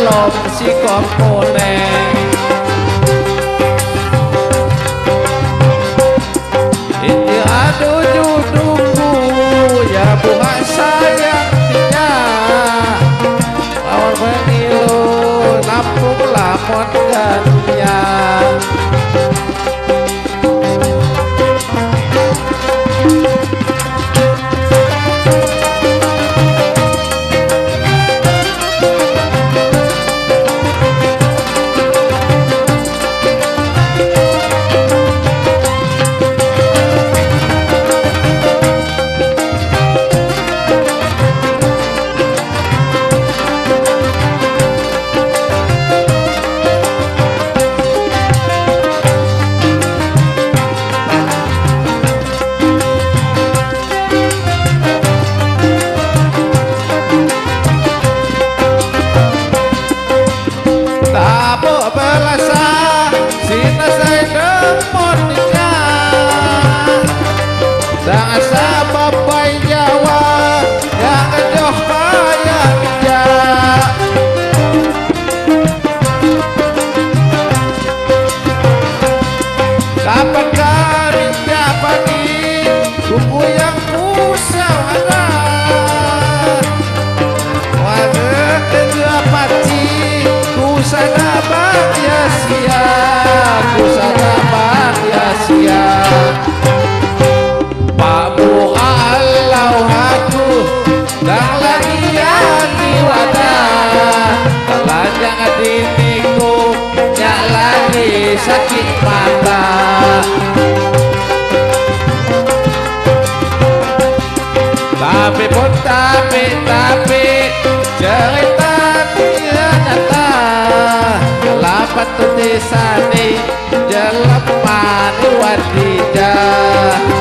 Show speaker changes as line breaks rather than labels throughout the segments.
alom si komponeng ini aduh judulku ya bunga sayangnya awal pemilu nampung lakon gantian sakit mata tapi pun tapi cerita dia nyata lapat tuh desane jeleman wadijah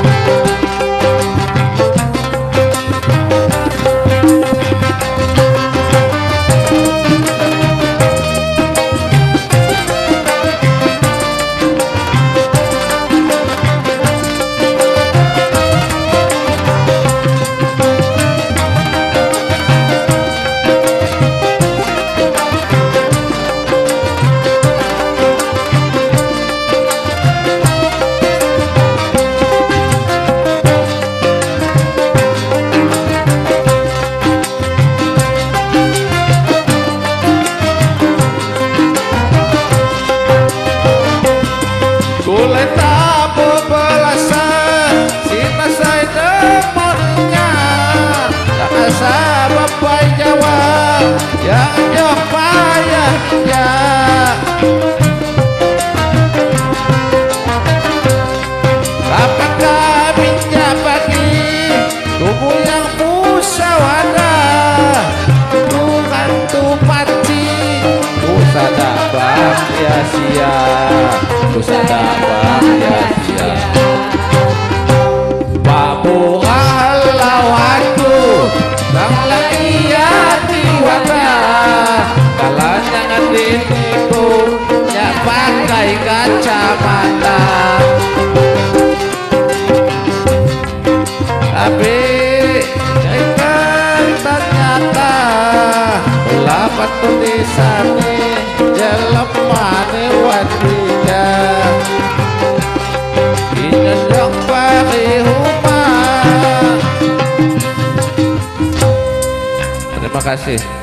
sia kusada bahaya sia babu halau aku sang laia tiwata kalau jangan ditipu ya pakai kacamata tapi ternyata lapat tulisannya jelemane wadijah injak pagi rumah. Terima kasih.